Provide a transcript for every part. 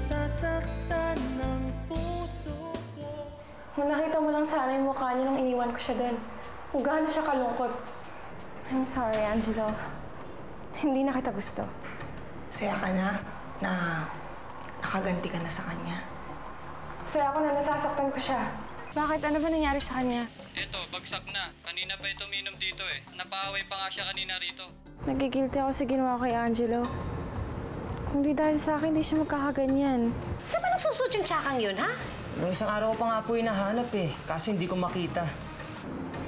nasasaktan ng puso ko. Kung nakita mo lang sana yung mukha niya nung iniwan ko siya doon, kung gaano siya kalungkot. I'm sorry, Angelo. Hindi na kita gusto. Saya ka na nakaganti ka na sa kanya. Saya ako na nasasaktan ko siya. Bakit? Ano ba nangyari sa kanya? Eto, bagsak na. Kanina pa ito uminom dito eh. Napaaway pa nga siya kanina rito. Nagigilty ako sa ginawa kay Angelo. Kung di dahil sa akin, di siya magkakaganyan. Saan ba nagsusot yung tsakang yun, ha? Nung isang araw ko pa nga po hinahanap eh. Kaso hindi ko makita.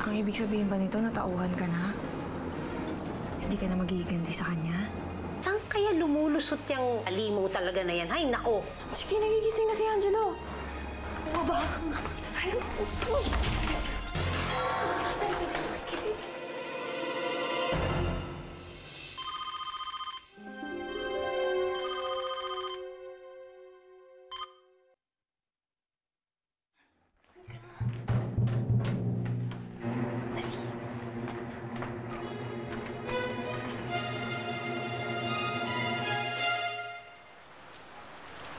Ang ibig sabihin ba nito, natauhan ka na? Hindi ka na magiganti sa kanya? Saan kaya lumulusot yung alimaw talaga na yan? Ay, nako! Sige, nagigising na si Angelo. Baba! Tayo! Uy!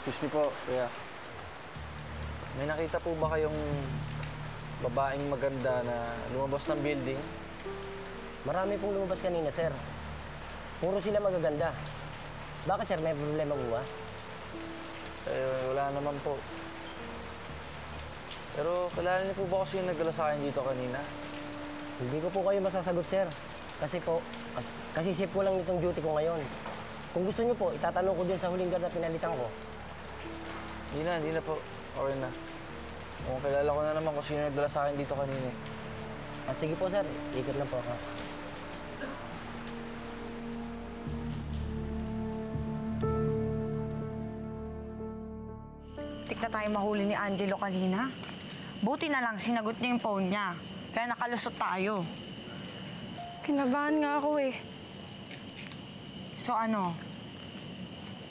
Excuse me po, kuya. May nakita po ba kayong babaeng maganda na lumabas ng building? Marami pong lumabas kanina, sir. Puro sila magaganda. Bakit, sir? May problema po ba? Wala naman po. Pero kilala niyo po ba kasi yung nagdala sa akin dito kanina? Hindi ko po kayo masasagot, sir. Kasi shift ko lang itong duty ko ngayon. Kung gusto niyo po, itatanong ko din sa huling guard na pinalitan ko. Hindi na po. Okay na. Kung kilala ko na naman kung sino nagdala sa akin dito kanina. Sige po, sir. Ikot lang po ako. Tik na tayo mahuli ni Angelo kanina. Buti na lang sinagot niya yung phone niya. Kaya nakalusot tayo. Kinabahan nga ako eh. So ano?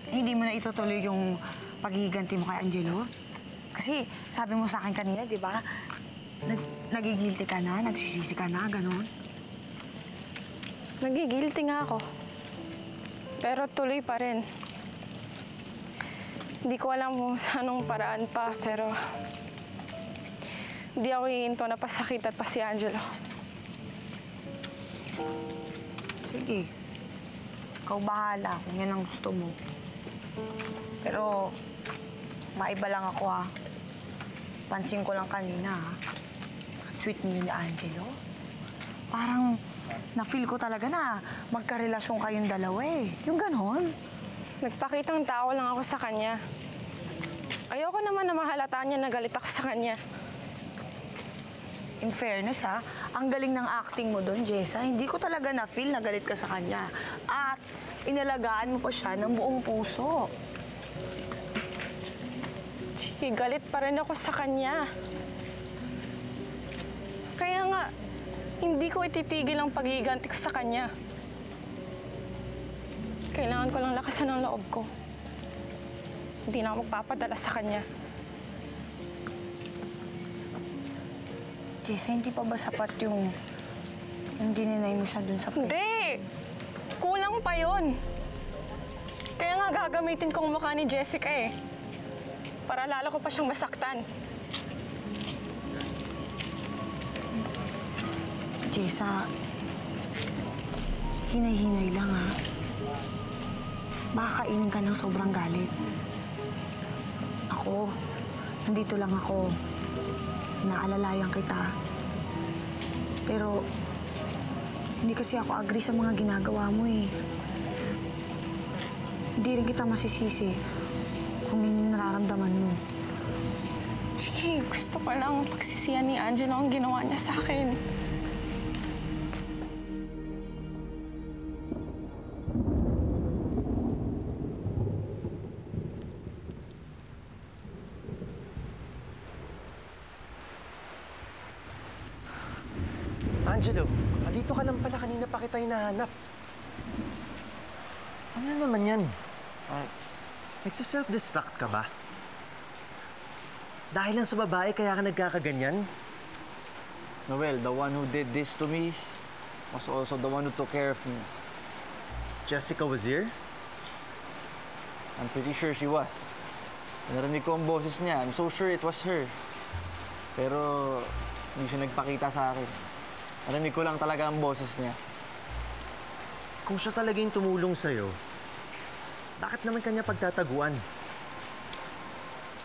Hindi mo na itutuloy yung paghihiganti mo kay Angelo? Kasi sabi mo sa akin kanina, di ba? Nagigilty ka na, nagsisisi ka na, ganun. Nagigilty nga ako. Pero tuloy pa rin. Hindi ko alam kung sa anong paraan pa, pero hindi ako hihinto na pasakitan pa si Angelo. Sige. Ikaw bahala kung yan ang gusto mo. Pero maiba lang ako, ha. Pansin ko lang kanina, ha. Sweet niyo ni Angelo. Parang na-feel ko talaga na magkarelasyon kayong dalawa, eh. Yung ganon. Nagpakitang tao lang ako sa kanya. Ayoko naman na mahalataan niya na galit ako sa kanya. In fairness, ha, ang galing ng acting mo doon, Jessa. Hindi ko talaga na-feel na galit ka sa kanya. At inalagaan mo pa siya ng buong puso. Sige, galit pa rin ako sa kanya. Kaya nga, hindi ko ititigil ang paghihiganti ko sa kanya. Kailangan ko lang lakasan ang loob ko. Hindi na ako magpapadala sa kanya. Jessa, hindi pa ba sapat yung dininay mo siya dun sa place? Hindi! Kulang pa yun. Kaya nga gagamitin kong mukha ni Jessica eh. Para lalo ko pa siyang masaktan. Jessa, hinay-hinay lang, ha? Baka kainin ka ng sobrang galit. Ako, nandito lang ako. Naalalayan kita. Pero, hindi kasi ako agree sa mga ginagawa mo, eh. Hindi rin kita masisisi kung yun yung nararamdaman mo. Sige, gusto ko lang pagsisiyan ni Angelo ang ginawa niya sa akin. Angelo, dito ka lang pala. Kanina pa kita hinahanap. Ano naman yan? Nagsiself-destruct ka ba? Dahil lang sa babae kaya ka nagkakaganyan? Noel, the one who did this to me was also the one who took care of me. Jessica was here? I'm pretty sure she was. Narinig ko ang boses niya. I'm so sure it was her. Pero hindi siya nagpakita sa akin. Narinig ko lang talaga ang boses niya. Kung siya talaga yung tumulong sa'yo, bakit naman kanya pagtataguan?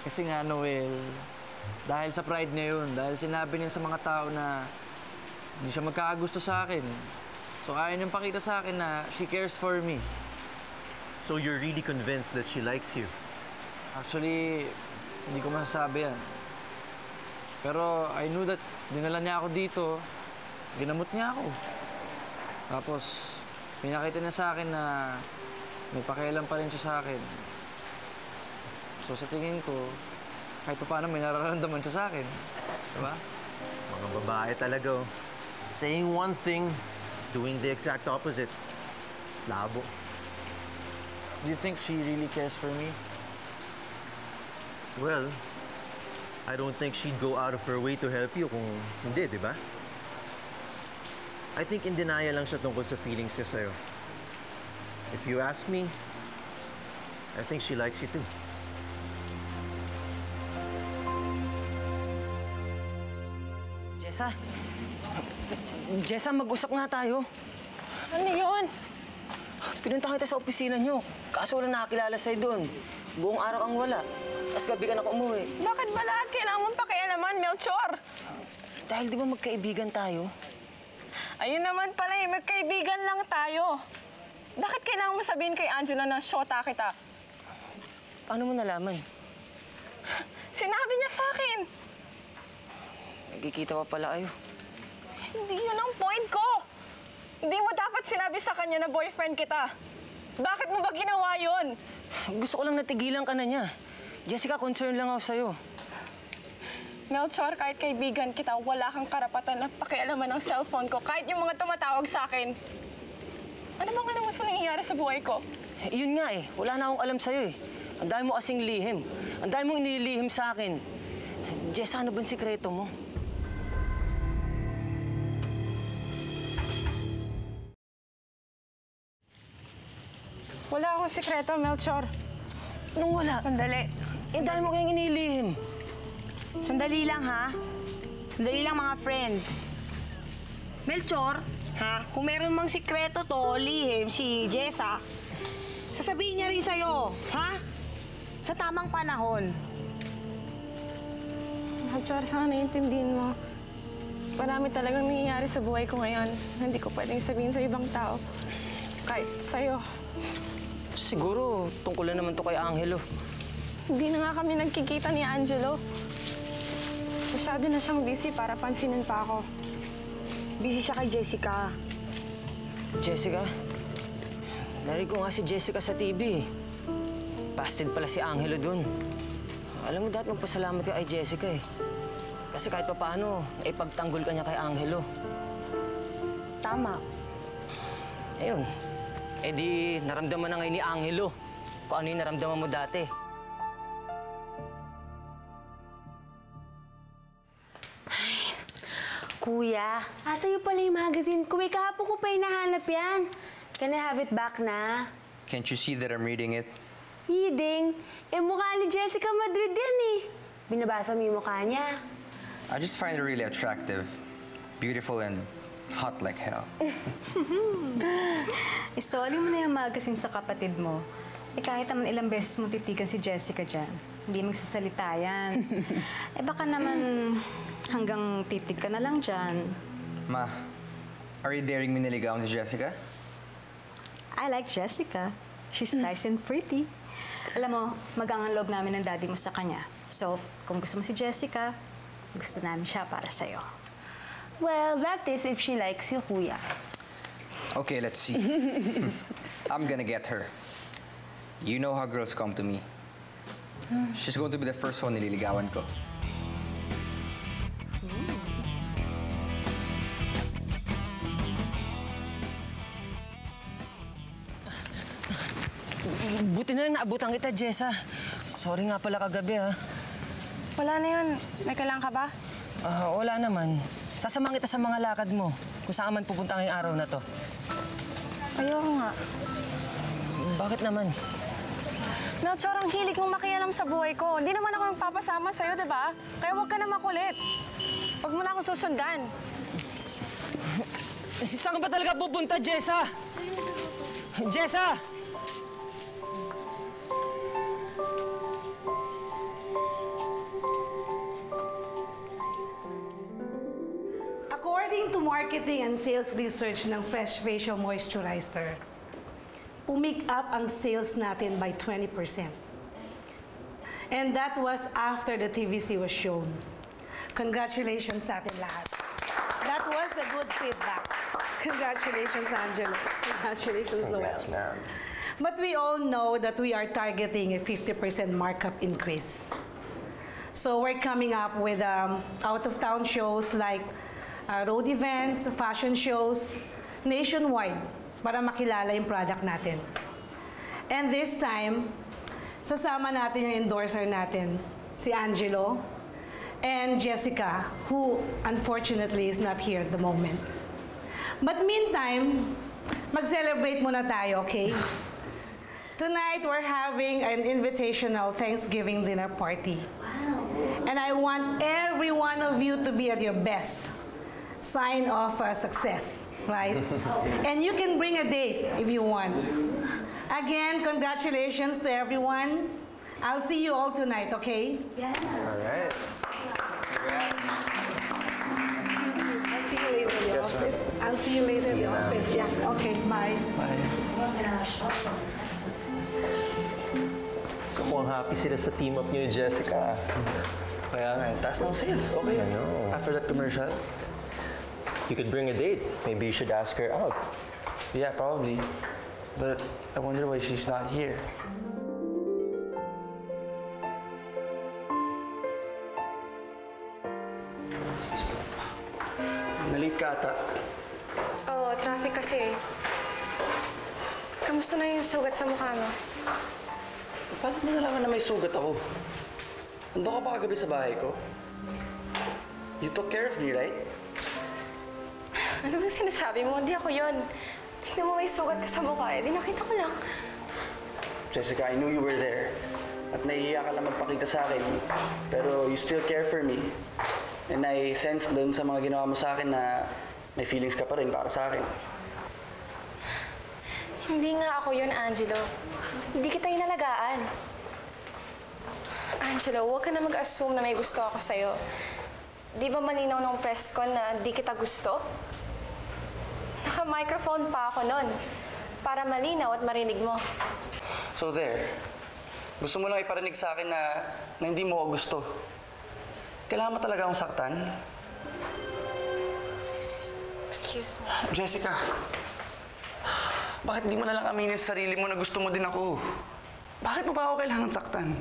Kasi nga, Noel, dahil sa pride niya yun, dahil sinabi niya sa mga tao na hindi siya magkakagusto sa akin. So ayaw niyang pakita sa akin na she cares for me. So you're really convinced that she likes you? Actually, hindi ko masasabi yan. Pero I knew that dinala niya ako dito, ginamot niya ako. Tapos, pinakita niya sa akin na may pakialam pa rin siya sa akin. So sa tingin ko, kahit pa paano may nararamdaman siya sa akin. Diba? Mga babae talaga, oh. Saying one thing, doing the exact opposite. Labo. Do you think she really cares for me? Well, I don't think she'd go out of her way to help you kung hindi, di ba? I think in denial lang siya tungkol sa feelings niya sa'yo. If you ask me, I think she likes you too. Jessa? Jessa, mag-usap nga tayo. Ano yun? Pinunta kita sa opisina niyo. Kaso wala nakakilala sa'yo doon. Buong araw kang wala. Tapos gabi ka na umuwi. Bakit ba lahat kailangan mong pakialaman, Melchor? Dahil di ba magkaibigan tayo? Ayun naman pala eh, magkaibigan lang tayo. Bakit kailangan mo sabihin kay Angela na shota kita? Paano mo nalaman? Sinabi niya sa akin. Nagkikita pa pala kayo. Hindi yun ang point ko. Hindi mo dapat sinabi sa kanya na boyfriend kita. Bakit mo ba ginawa yun? Gusto ko lang natigilan ka na niya. Jessica, concern lang ako sa'yo. Melchor, kahit kaibigan kita, wala kang karapatan na pakialaman ng cellphone ko kahit yung mga tumatawag sa akin. Ano bang alam mo sa nangyayari sa buhay ko? Yun nga eh. Wala na akong alam sa'yo eh. Ang dami mo kasing lihim. Ang dami mong inilihim sa akin. Jessa, ano bang sikreto mo? Wala akong sikreto, Melchor. Anong wala? Sandali. Ang dami mo kayong inilihim. Sandali lang, ha? Sandali lang, mga friends. Melchor, ha? Kung meron mang sikreto to, lihim, si Jessa, sasabihin niya rin sa'yo, ha? Sa tamang panahon. Melchor, sana naiintindihin mo. Marami talagang nangyayari sa buhay ko ngayon. Hindi ko pwedeng sabihin sa ibang tao. Kahit sa'yo. Siguro, tungkol na naman to kay Angelo. Hindi na nga kami nagkikita ni Angelo. Masyado na siyang busy para pansinin pa ako. Busy siya kay Jessica. Jessica? Narinig ko nga si Jessica sa TV. Busted pala si Angelo dun. Alam mo, dapat magpasalamat ka kay Jessica eh. Kasi kahit pa paano, ipagtanggol ka niya kay Angelo. Tama. Ayun. Eh di, naramdaman na ngayon ni Angelo kung ano yung naramdaman mo dati. Kuya, asa iyo pala yung magazine ko? May kahapon ko pa hinahanap yan. Can I have it back na? Can't you see that I'm reading it? Reading? Eh, mukha ni Jessica Madrid yan eh. Binabasa mo yung mukha niya. I just find her really attractive, beautiful, and hot like hell. Isoli mo na yung magazine sa kapatid mo. Eh kahit naman ilang beses mo titigan si Jessica dyan, hindi magsasalita yan. Eh baka naman hanggang titig ka na lang dyan. Ma, are you daring me niligawan si Jessica? I like Jessica. She's nice and pretty. Alam mo, magangang loob namin ng daddy mo sa kanya. So, kung gusto mo si Jessica, gusto namin siya para sa'yo. Well, that is if she likes you, kuya. Okay, let's see. I'm gonna get her. You know how girls come to me. She's going to be the first one nililigawan ko. Buti na lang naabutan kita, Jessa. Sorry nga pala kagabi, ha. Wala na yun. May kailangan ka ba? Wala naman. Sasamahan kita sa mga lakad mo kung saan man pupunta ngayong araw na to. Ayoko nga. Bakit naman? Melchor, ang hilig mong makialam sa buhay ko. Hindi naman ako nagpapasama sa'yo, di ba? Kaya huwag ka na makulit. Huwag mo na akong susundan. Saan ka ba talaga pupunta, Jessa? Jessa! According to marketing and sales research ng Fresh Facial Moisturizer, umik up ang sales natin by 20%. And that was after the TVC was shown. Congratulations sa atin lahat. That was a good feedback. Congratulations, Angelo. Congratulations, Noel. But we all know that we are targeting a 50% markup increase. So we're coming up with out-of-town shows like road events, fashion shows, nationwide para makilala yung product natin. And this time, sasama natin yung endorser natin, si Angelo and Jessica, who unfortunately is not here at the moment. But meantime, mag-celebrate muna tayo, okay? Tonight, we're having an invitational Thanksgiving dinner party. And I want every one of you to be at your best. Sign of success, right? And you can bring a date if you want. Again, congratulations to everyone. I'll see you all tonight, okay? Yes. All right. Excuse me. I'll see you later in the office. I'll see you later in the office. Yeah, okay, bye. So mukhang happy sila sa team up niyo ni Jessica. Kaya nga, taas ng sales. Okay. I know. After that commercial. You could bring a date. Maybe you should ask her out. Yeah, probably. But I wonder why she's not here. Nalit ka ata. Oo, traffic kasi. Kamusta na yung sugat sa mukha mo? Paano mo nalaman na may sugat ako? Nandun ka pa kagabi sa bahay ko? You took care of me, right? Ano bang sinasabi mo? Hindi ako yun. Tingnan mo may sugat ka sa mukha eh. Di nakita ko lang. Jessica, I knew you were there. At nahihiya ka lang magpakita sa akin. Pero you still care for me. And I sense doon sa mga ginawa mo sa akin na may feelings ka pa rin para sa akin. Hindi nga ako yun, Angelo. Hindi kita inalagaan. Angelo, huwag ka na mag-assume na may gusto ako sa'yo. Di ba malinaw nung press con na di kita gusto? Naka-microphone pa ako nun. Para malinaw at marinig mo. So there. Gusto mo lang iparinig sa akin na hindi mo ako gusto. Kailangan mo talaga akong saktan? Excuse me. Jessica, bakit di mo na lang aminin sa sarili mo na gusto mo din ako? Bakit mo ba ako kailangan saktan?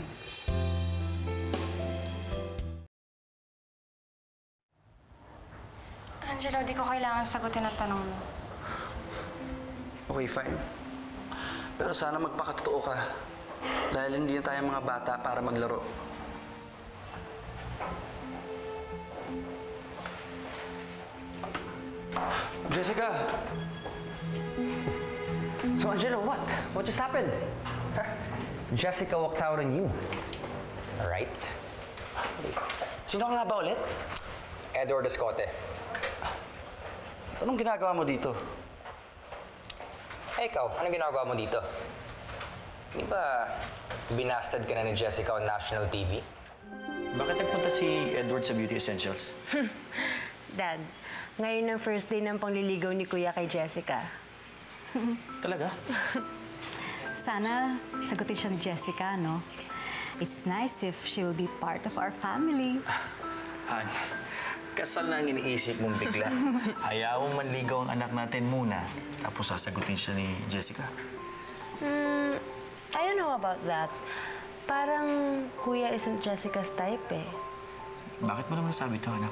Angelo, di ko kailangan sagutin ang tanong mo. Okay, fine. Pero sana magpakatotoo ka. Dahil hindi na tayo mga bata para maglaro. Jessica! So, Angelo, what? What just happened? Jessica walked out on you. Right? Sino ka nga ba ulit? Edward Escote. Anong ginagawa mo dito? Hey, ikaw, anong ginagawa mo dito? Di ba binasted ka na ni Jessica on national TV? Bakit nagpunta si Edward sa Beauty Essentials? Dad, ngayon ang first day ng pangliligaw ni Kuya kay Jessica. Talaga? Sana sagutin siya ni Jessica, no? It's nice if she will be part of our family. Han, kasal na ang iniisip mong bigla. Hayaan mo manligaw ang anak natin muna, tapos sasagutin siya ni Jessica. I don't know about that. Parang Kuya isn't Jessica's type eh. Bakit mo naman nasabi ito, anak?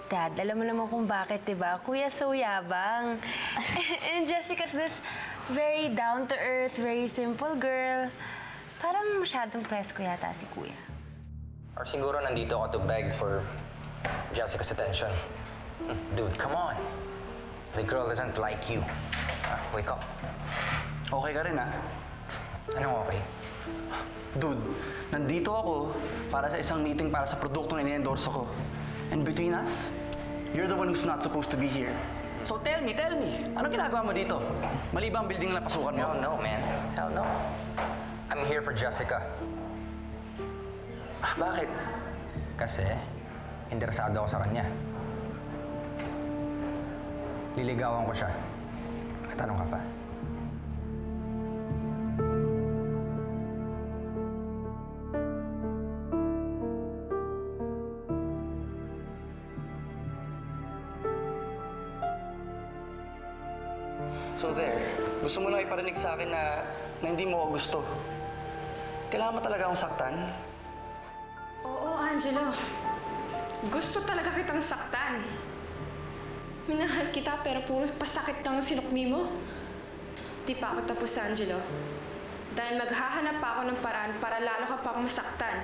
Dad, alam mo naman kung bakit, di ba? Kuya so yabang. And Jessica's this very down-to-earth, very simple girl. Parang masyadong presko yata si Kuya. Or siguro nandito ka to beg for Jessica's attention. Dude, come on. The girl doesn't like you. Wake up. Okay ka rin, ha? Anong okay? Dude, nandito ako para sa isang meeting para sa produktong ini-endorse ko. And between us, you're the one who's not supposed to be here. So tell me, ano ginagawa mo dito? Mali ba ang building na pasukan mo? Hell no, man. Hell no. I'm here for Jessica. Bakit? Kasi, interesado ako sa kanya. Liligawan ko siya. May tanong ka pa? So there, gusto mo lang iparinig sa akin na hindi mo ako gusto. Kailangan mo talaga akong saktan? Oo, Angelo. Gusto talaga kitang saktan. Minahal kita pero puro pasakit lang ang sinukni mo. Di pa ako tapos, Angelo. Dahil maghahanap pa ako ng paraan para lalo ka pa akong masaktan.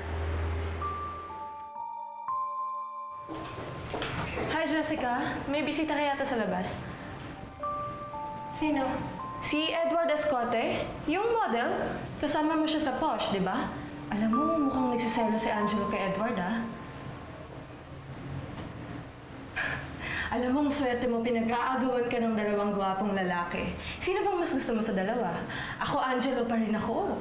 Hi, Jessica. May bisita ka yata sa labas. Sino? Si Edward Escote, yung model. Kasama mo siya sa Posh, di ba? Alam mo, mukhang nagsiselo si Angelo kay Edward, ah. Alam mo, ang swerte mo, pinag-aagawan ka ng dalawang gwapong lalaki. Sino bang mas gusto mo sa dalawa? Ako, Angelo pa rin ako.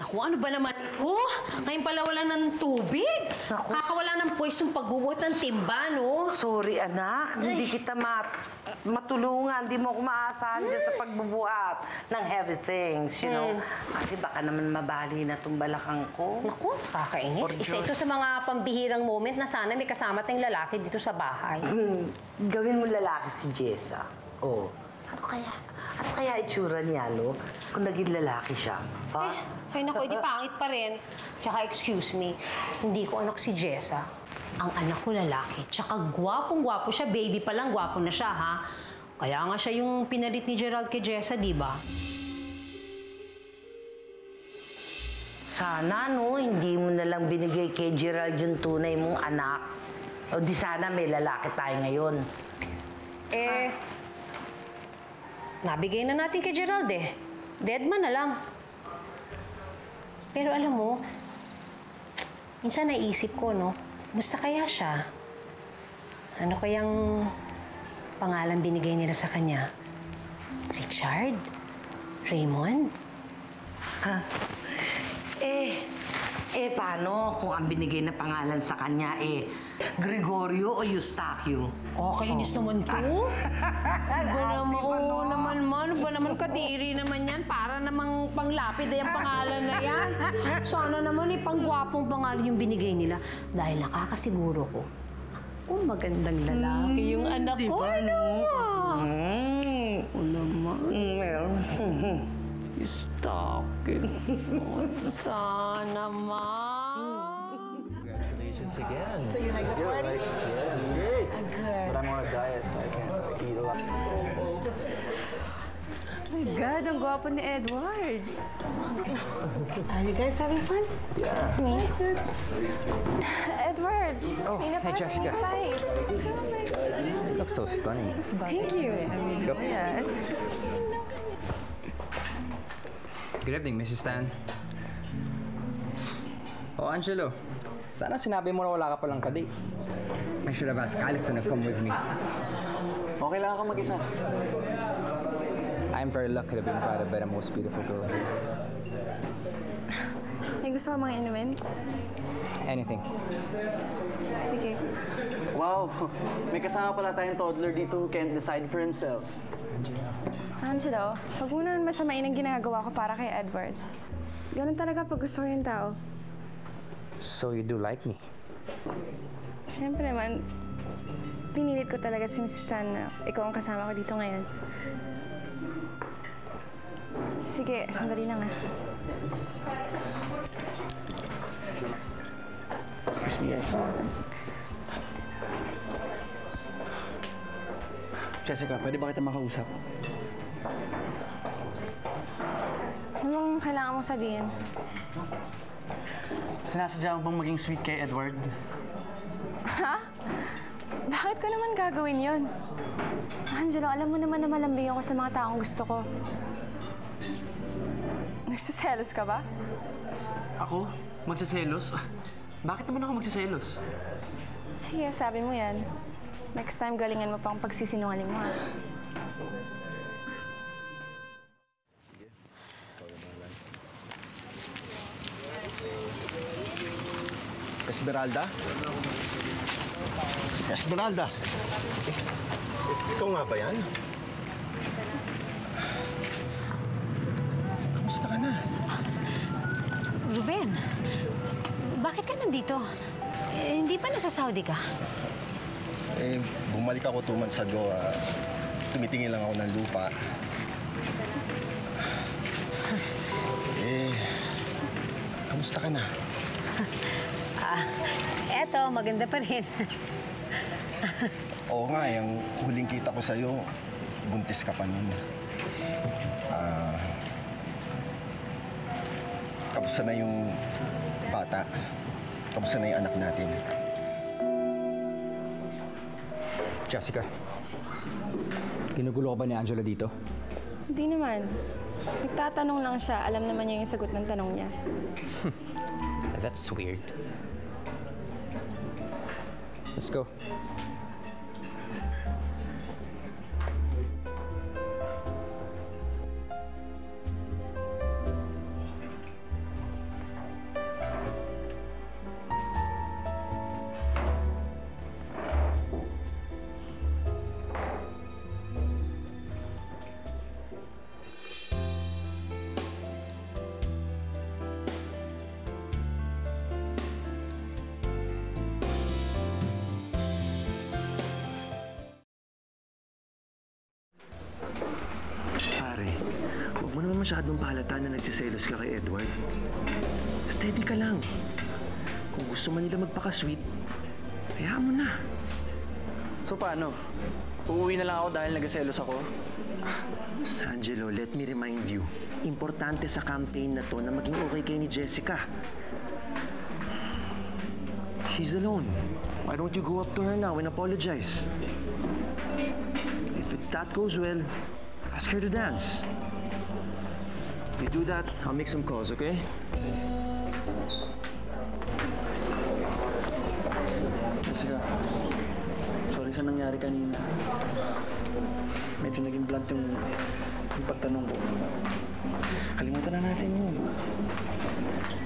Naku, ano ba naman ito? Ngayon pala wala ng tubig. Kakawala ng pwestong pagbubuhat ng timba, no? Sorry, anak. Hindi kita matulungan. Hindi mo ako maasahan dyan sa pagbubuhat ng heavy things, you know. Kasi baka naman mabali na itong balakang ko. Naku, kakainis. Isa ito sa mga pambihirang moment na sana may kasama tayong lalaki dito sa bahay. Gawin mo lalaki si Jessa. Oh. Ano kaya itsura niya, no? Kung naging lalaki siya. Ha? Ay, naku, di pangit pa rin. Tsaka, excuse me, hindi ko anak si Jessa. Ang anak ko lalaki. Tsaka gwapong-gwapo siya. Baby pa lang, gwapo na siya, ha? Kaya nga siya yung pinalit ni Gerald kay Jessa, di ba? Sana, no, hindi mo na lang binigay kay Gerald yung tunay mong anak. O di sana may lalaki tayo ngayon. Nabigay na natin kay Gerald, eh. Deadman na lang. Pero alam mo, minsan naisip ko, no, basta kaya siya? Ano kayang pangalan binigay nila sa kanya? Richard? Raymond? Ha? Paano kung ang binigay na pangalan sa kanya, Gregorio o Eustaquio? Kainis naman to. Ano ba naman, kadiri naman yan. Para namang panglapid ay ang pangalan na yan. Sana naman panggwapong pangalan yung binigay nila. Dahil nakakasiguro ko, kung magandang lalaki yung anak ko, ano? Eustaquio. Sana Congratulations again. So you like the party? Yes, it's great. Good. But I'm on a diet, so I can't eat a lot. Oh my God, ang gwapo ni Edward. Are you guys having fun? Yeah. Excuse me. That's good. Edward! Oh, hey, Jessica. Hi. You look so stunning. Thank you. Let's go. Yeah. Good evening, Mrs. Tan. Oh, Angelo. Sana sinabi mo na wala ka palang kadate. I should have asked Allison to come with me. Okay lang ako mag-isa. I'm very lucky to be invited by the most beautiful girl here. May gusto ka mga inumin? Anything. Sige. Wow, may kasama pala tayong toddler dito who can't decide for himself. Angelo, huwag mo naman masamain ang ginagawa ko para kay Edward. Ganun talaga pag gusto ko yung tao. So you do like me? Siyempre naman, pinilit ko talaga si Mrs. Tan na ikaw ang kasama ko dito ngayon. Sige, sandali lang Excuse me, guys. Jessica, pwede ba kita makausap? Anong kailangan mong sabihin? Sinasadya mo bang maging sweet kay Edward? Ha? Bakit ko naman gagawin yon? Angelo, alam mo naman na malambing ako sa mga taong gusto ko. Nagsiselos ka ba? Ako? Magsiselos? Bakit naman ako magsiselos? Sige, sabi mo yan. Next time, galingan mo pang pagsisinungaling mo, ha? Esmeralda? Esmeralda! Ikaw nga ba yan? Kamusta ka na? Ruben, bakit ka nandito? Hindi pa nasa Saudi ka? Bumalik ako 2 months ago. Tumitingin lang ako ng lupa. Kamusta ka na? Eto, maganda pa rin. Oo nga, yung huling kita ko sa'yo, buntis ka pa nun. Kamusta na yung bata? Kamusta na yung anak natin? Jessica, ginugulo ka ba ni Angela dito? Hindi naman. Nagtatanong lang siya. Alam naman niya yung sagot ng tanong niya. That's weird. Let's go. Huwag mo naman masyadong pahalata na nagsiselos ka kay Edward. Steady ka lang. Kung gusto man nila magpaka-sweet, hayaan mo na. So paano? Uuwi na lang ako dahil nagselos ako? Angelo, let me remind you, importante sa campaign na to na maging okay kay ni Jessica. She's alone. Why don't you go up to her now and apologize? If that goes well, ask her to dance. If you do that, I'll make some calls, okay? Jessica, sorry sa nangyari kanina. Medyo naging blunt yung pagtanong ko. Kalimutan na natin yun.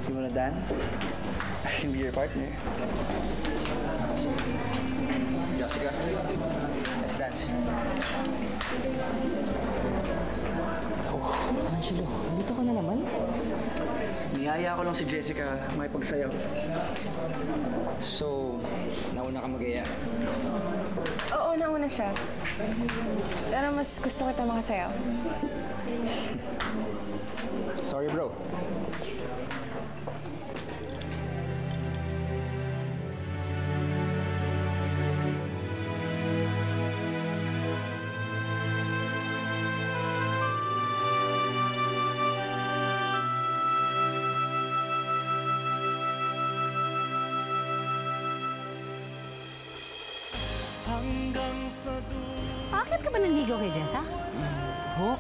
You wanna dance? I can be your partner. Jessica, let's dance. Oh, Angelo, nandito ka na naman? Niyaya ko lang si Jessica may pagsayaw. So, nauna ka mag-aya? Oo, nauna siya. Pero mas gusto kita makasayaw. Sorry, bro. Bakit ka ba nanligaw kay Jessa? Ho?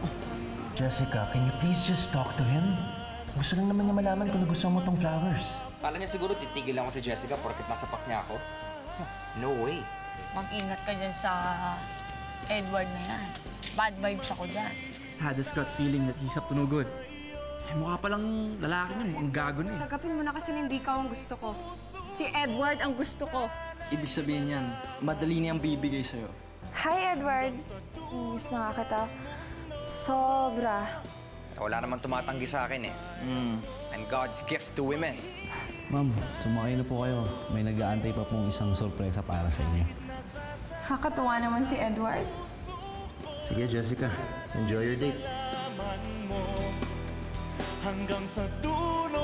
Jessica, can you please just talk to him? Gusto lang naman niya malaman kung nagustuhan mo tong flowers. Kala niya siguro titigil lang ako si Jessica porket nasa pak niya ako. No way. Mag-ingat ka dyan sa Edward na yan. Bad vibes ako dyan. Had this gut feeling that he's up to no good. Eh, mukha palang lalaki nun, ang gago na eh. Tagapin mo na kasi hindi ka ang gusto ko. Si Edward ang gusto ko. Ibig sabihin yan, madali niyang bibigay sa'yo. Hi, Edward. Miss na nga kita. Sobra. Wala naman tumatanggi sa akin eh. I'm God's gift to women. Ma'am, sumakay na po kayo. May nag-aantay pa pong isang sorpresa para sa inyo. Nakakatuwa naman si Edward. Sige, Jessica. Enjoy your date. Hanggang sa dulo